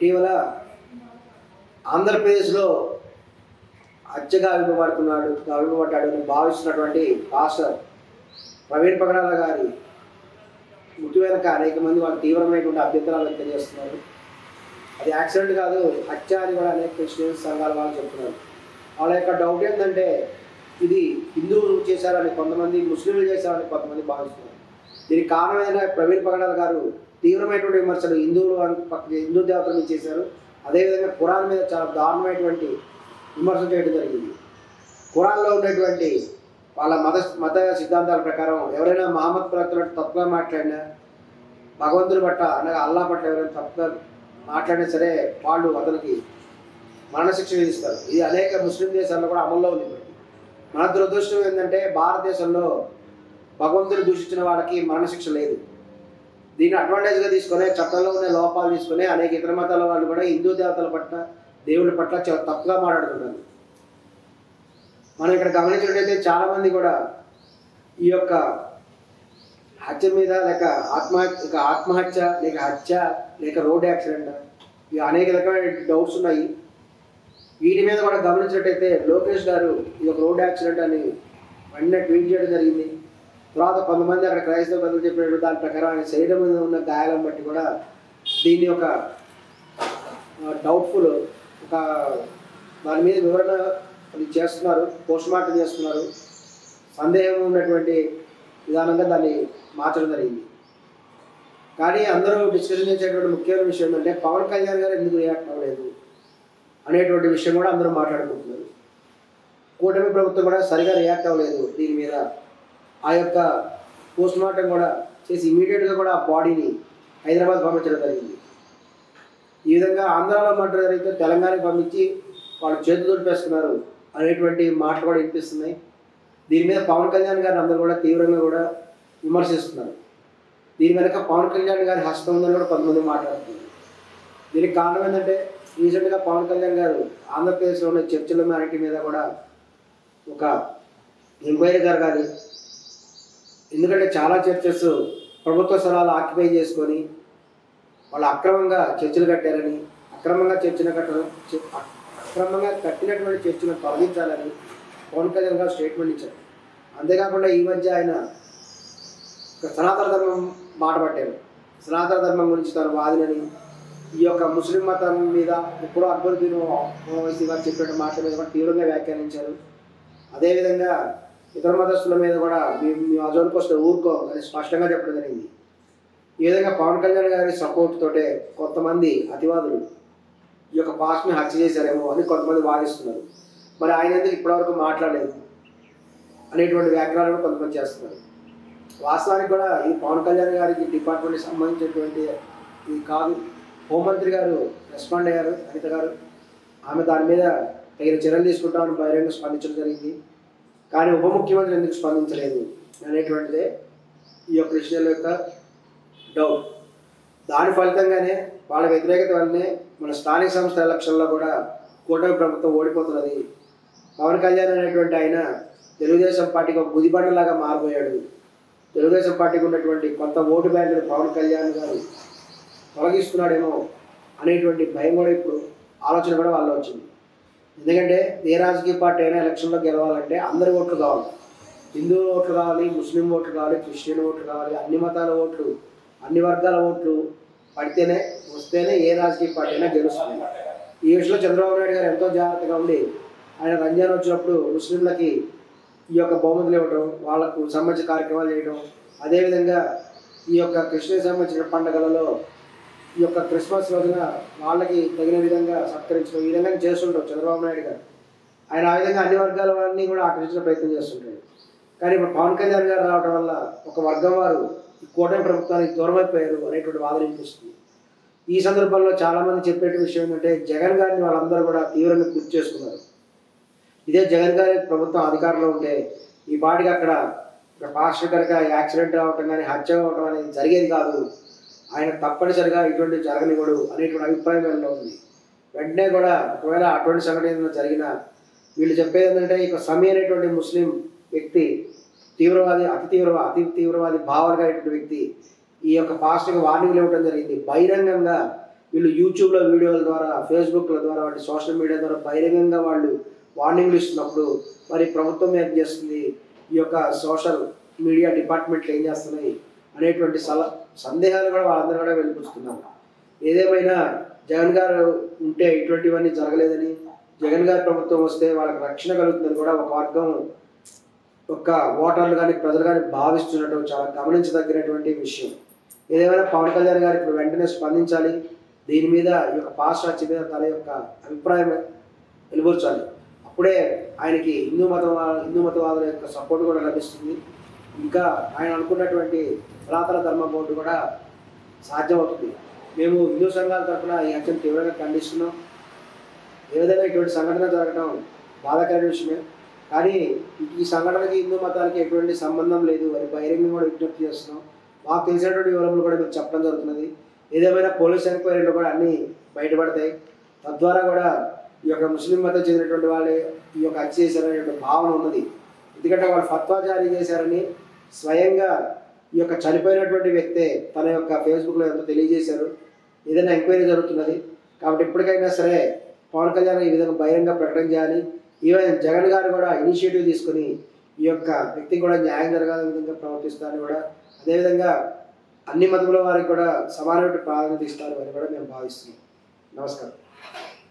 ఇటీవల ఆంధ్రప్రదేశ్లో హత్యగా అవిపబడ్డాడు అని భావిస్తున్నటువంటి పాస్టర్ ప్రవీణ్ పగడాల గారి మృతి వెనక అనేక మంది వాళ్ళు తీవ్రమైనటువంటి అభ్యంతరాలు వ్యక్తం చేస్తున్నారు. అది యాక్సిడెంట్ కాదు, హత్య అని కూడా అనేక క్రిస్టియన్ సంఘాల వాళ్ళు చెప్తున్నారు. వాళ్ళ యొక్క డౌట్ ఏంటంటే ఇది హిందువులు చేశారని కొంతమంది, ముస్లింలు చేశారని కొంతమంది భావిస్తున్నారు. దీనికి కారణమైన ప్రవీణ్ పగడాల గారు తీవ్రమైనటువంటి విమర్శలు హిందూ దేవతల మీద చేశారు. అదేవిధంగా ఖురాన్ మీద చాలా దారుణమైనటువంటి విమర్శలు చేయడం జరిగింది. ఖురాన్లో ఉన్నటువంటి వాళ్ళ మత సిద్ధాంతాల ప్రకారం ఎవరైనా మహమ్మద్ ప్రవక్తలు తప్పుగా మాట్లాడినా, భగవంతుని పట్ల అనగా అల్లా పట్ల ఎవరైనా తప్పుగా మాట్లాడినా సరే వాళ్ళు అతనికి మరణశిక్ష విధిస్తారు. ఇది అనేక ముస్లిం దేశాల్లో కూడా అమల్లో ఉంది. మన దురదృష్టం ఏంటంటే భారతదేశంలో భగవంతుని దూషించిన వాళ్ళకి మరణశిక్ష లేదు. దీన్ని అడ్వాంటేజ్గా తీసుకొని చట్టంలో ఉన్న లోపాలు తీసుకొని అనేక ఇతర మతాల వాళ్ళు కూడా హిందూ దేవతల పట్ల, దేవుళ్ళ పట్ల చాలా తప్పుగా మాట్లాడుతున్నారు. మనం ఇక్కడ గమనించినట్లయితే చాలామంది కూడా ఈ యొక్క హత్య మీద లేక ఆత్మహత్య లేక హత్య లేక రోడ్ యాక్సిడెంట్ ఇవి అనేక రకమైన డౌట్స్ ఉన్నాయి. వీటి మీద కూడా గమనించినట్టయితే లోకేష్ గారు ఇది ఒక రోడ్ యాక్సిడెంట్ అని వెంటనే ట్వీట్ చేయడం జరిగింది. తర్వాత కొంతమంది అక్కడ క్రైస్తవ పెద్దలు చెప్పినట్టు దాని ప్రకారం ఆయన శరీరం మీద ఉన్న గాయాలను బట్టి కూడా దీన్ని ఒక డౌట్ఫుల్ ఒక దాని మీద వివరణ చేస్తున్నారు, పోస్ట్ మార్టం చేస్తున్నారు. సందేహం ఉన్నటువంటి విధానంగా దాన్ని మార్చడం జరిగింది. కానీ అందరూ డిస్కషన్ చేసేటువంటి ముఖ్యమైన విషయం ఏంటంటే పవన్ కళ్యాణ్ గారు ఎందుకు రియాక్ట్ అవ్వలేదు అనేటువంటి విషయం కూడా అందరూ మాట్లాడుకుంటున్నారు. కూటమి ప్రభుత్వం కూడా సరిగా రియాక్ట్ అవ్వలేదు దీని మీద. ఆ యొక్క పోస్ట్ మార్టం కూడా చేసి ఇమీడియట్గా కూడా ఆ బాడీని హైదరాబాద్ పంపించడం జరిగింది. ఈ విధంగా ఆంధ్రాలో మర్డర్ జరిగితే తెలంగాణకి పంపించి వాళ్ళు చేతులు దులిపేస్తున్నారు అనేటువంటి మాటలు కూడా వినిపిస్తున్నాయి. దీని మీద పవన్ కళ్యాణ్ గారిని అందరూ కూడా తీవ్రంగా కూడా విమర్శిస్తున్నారు. దీని వెనక పవన్ కళ్యాణ్ గారి హస్తం ఉందని కూడా కొంతమంది మాట్లాడుతున్నారు. దీనికి కారణం ఏంటంటే రీసెంట్గా పవన్ కళ్యాణ్ గారు ఆంధ్రప్రదేశ్లో ఉన్న చర్చిల మ్యారిటీ మీద కూడా ఒక ఎంక్వైరీ జరగాలి. ఎందుకంటే చాలా చర్చెస్ ప్రభుత్వ స్థలాలు ఆక్యుపై చేసుకొని వాళ్ళు అక్రమంగా చర్చిలు కట్టారని, అక్రమంగా కట్టినటువంటి చర్చిలను తొలగించాలని పవన్ కళ్యాణ్ గారు స్టేట్మెంట్ ఇచ్చారు. అంతేకాకుండా ఈ మధ్య ఆయన సనాతన ధర్మం మాట పట్టారు. సనాతన ధర్మం గురించి తను వాదినని, ఈ యొక్క ముస్లిం మతం మీద ఎప్పుడో అక్బరుద్దీన్ ఓవైసీ గారు చెప్పిన మాటల మీద కూడా తీవ్రంగా వ్యాఖ్యానించారు. అదేవిధంగా ఇతర మతస్థుల మీద కూడా మేము ఆ జోలికి వస్తే ఊరుకో అని స్పష్టంగా చెప్పడం జరిగింది. ఈ విధంగా పవన్ కళ్యాణ్ గారి సపోర్ట్ తోటే కొంతమంది అతివాదులు ఈ యొక్క పాస్ట్ని హత్య చేశారేమో అని కొంతమంది వాదిస్తున్నారు. మరి ఆయన ఎందుకు ఇప్పటివరకు మాట్లాడలేదు అనేటువంటి వ్యాఖ్యలను కొంతమంది చేస్తున్నారు. వాస్తవానికి కూడా ఈ పవన్ కళ్యాణ్ గారికి డిపార్ట్మెంట్కి సంబంధించినటువంటి ఇది కాదు. హోంమంత్రి గారు రెస్పాండ్ అయ్యారు, అనిత గారు. ఆమె దాని మీద తగిన చర్యలు తీసుకుంటామని బహిరంగ స్పందించడం జరిగింది. కానీ ఉప ముఖ్యమంత్రి ఎందుకు స్పందించలేదు అనేటువంటిదే ఈ యొక్క విషయాల యొక్క డౌట్. దాని ఫలితంగానే వాళ్ళ వ్యతిరేకత వల్లనే మన స్థానిక సంస్థల ఎలక్షన్లో కూడా కూటమి ప్రభుత్వం ఓడిపోతున్నది. పవన్ కళ్యాణ్ అనేటువంటి ఆయన తెలుగుదేశం పార్టీకి ఒక గుదిబండలాగా మారిపోయాడు. తెలుగుదేశం పార్టీకి ఉన్నటువంటి కొంత ఓటు బ్యాంకును పవన్ కళ్యాణ్ గారు తొలగిస్తున్నాడేమో అనేటువంటి భయం కూడా ఇప్పుడు ఆలోచన కూడా వాళ్ళు వచ్చింది. ఎందుకంటే ఏ రాజకీయ పార్టీ అయినా ఎలక్షన్లో గెలవాలంటే అందరి ఓట్లు కావాలి. హిందూ ఓట్లు కావాలి, ముస్లిం ఓట్లు కావాలి, క్రిస్టియన్ ఓట్లు కావాలి, అన్ని మతాల ఓట్లు, అన్ని వర్గాల ఓట్లు వస్తేనే ఏ రాజకీయ పార్టీ అయినా గెలుస్తుంది. ఈ విషయంలో చంద్రబాబు నాయుడు గారు ఎంతో జాగ్రత్తగా ఉండి ఆయన రంజాన్ వచ్చినప్పుడు ముస్లింలకి ఈ యొక్క బహుమతులు ఇవ్వడం, వాళ్ళకు సంబంధించిన కార్యక్రమాలు చేయడం, అదేవిధంగా ఈ యొక్క క్రిస్టియన్ సంబంధించిన పండుగలలో ఈ యొక్క క్రిస్మస్ రోజున వాళ్ళకి తగిన విధంగా సత్కరించడం, ఈ విధంగా చేస్తుంటారు చంద్రబాబు నాయుడు గారు. ఆయన ఆ విధంగా అన్ని వర్గాల వారిని కూడా ఆకర్షించే ప్రయత్నం చేస్తుంటాడు. కానీ ఇప్పుడు పవన్ కళ్యాణ్ గారు రావడం వల్ల ఒక వర్గం వారు ఈ కూటమి ప్రభుత్వానికి దూరమైపోయారు అనేటువంటి వాదన వినిపిస్తుంది. ఈ సందర్భంలో చాలామంది చెప్పే విషయం ఏంటంటే జగన్ గారిని వాళ్ళందరూ కూడా తీవ్రంగా గుర్తు చేసుకున్నారు. ఇదే జగన్ గారి ప్రభుత్వం అధికారంలో ఉంటే ఈ పాటికి అక్కడ పాస్టర్ కనుక యాక్సిడెంట్ అవ్వటం కానీ హత్య అవ్వటం అనేది జరిగేది కాదు. ఆయన తప్పనిసరిగా ఇటువంటి జరగనివ్వడు అనేటువంటి అభిప్రాయం వీళ్ళలో ఉంది. వెంటనే కూడా ఒకవేళ అటువంటి సంఘటన జరిగినా వీళ్ళు చెప్పేది ఏంటంటే ఇక సమీ అనేటువంటి ముస్లిం వ్యక్తి అతి తీవ్రవాది భావాలు కలిగినటువంటి వ్యక్తి ఈ యొక్క పాస్టర్కి వార్నింగ్లు ఇవ్వడం జరిగింది. బహిరంగంగా వీళ్ళు యూట్యూబ్లో వీడియోల ద్వారా, ఫేస్బుక్ల ద్వారా, వాటి సోషల్ మీడియా ద్వారా బహిరంగంగా వాళ్ళు వార్నింగ్లు ఇస్తున్నప్పుడు మరి ప్రభుత్వం ఏం చేస్తుంది, ఈ యొక్క సోషల్ మీడియా డిపార్ట్మెంట్లు ఏం చేస్తున్నాయి అనేటువంటి సందేహాలు కూడా వాళ్ళందరూ కూడా వెలిపిస్తున్నారు. ఏదేమైనా జగన్ గారు ఉంటే ఇటువంటివన్నీ జరగలేదని, జగన్ గారి ప్రభుత్వం వస్తే వాళ్ళకి రక్షణ కలుగుతుందని కూడా ఒక వర్గం, ఒక ఓటర్లు కానీ ప్రజలు కానీ భావిస్తున్నట్టు చాలా గమనించదగినటువంటి విషయం. ఏదేమైనా పవన్ కళ్యాణ్ గారు ఇప్పుడు వెంటనే స్పందించాలి. దీని మీద ఈ యొక్క పాస్ రాజ్యం మీద తన యొక్క అభిప్రాయం వెలువర్చాలి. అప్పుడే ఆయనకి హిందూ మతవాదుల యొక్క సపోర్ట్ కూడా లభిస్తుంది. ఇంకా ఆయన అనుకున్నటువంటి సనాతన ధర్మ బోర్డు కూడా సాధ్యమవుతుంది. మేము హిందూ సంఘాల తరఫున ఈ హత్యను తీవ్రంగా ఖండిస్తున్నాం. ఏ విధంగా ఇటువంటి సంఘటన జరగడం బాధాకరమైన విషయమే. కానీ ఈ సంఘటనకి హిందూ మతానికి ఎటువంటి సంబంధం లేదు అని బహిరంగంగా కూడా విజ్ఞప్తి చేస్తున్నాం. మాకు తెలిసినటువంటి వివరములు కూడా మీకు చెప్పడం జరుగుతున్నది. ఏదేమైనా పోలీస్ ఎంక్వైరీలో కూడా అన్నీ బయటపడతాయి. తద్వారా కూడా ఈ యొక్క ముస్లిం మతం చెందినటువంటి వాళ్ళే ఈ యొక్క హత్య చేశారనేటువంటి భావన ఉన్నది. ఎందుకంటే వాళ్ళు ఫత్వా జారీ చేశారని స్వయంగా ఈ యొక్క చనిపోయినటువంటి వ్యక్తే తన యొక్క ఫేస్బుక్లో ఎంతో తెలియజేశారు. ఏదైనా ఎంక్వైరీ జరుగుతున్నది. కాబట్టి ఇప్పటికైనా సరే పవన్ కళ్యాణ్ ఈ విధంగా బహిరంగ ప్రకటన చేయాలి. ఈవెన్ జగన్ గారు కూడా ఇనిషియేటివ్ తీసుకుని ఈ యొక్క వ్యక్తికి కూడా న్యాయం జరగాలని విధంగా ప్రవర్తిస్తారని కూడా, అదేవిధంగా అన్ని మతముల వారికి కూడా సమానమైన ప్రాధాన్యత ఇస్తారు అని కూడా మేము భావిస్తున్నాం. నమస్కారం.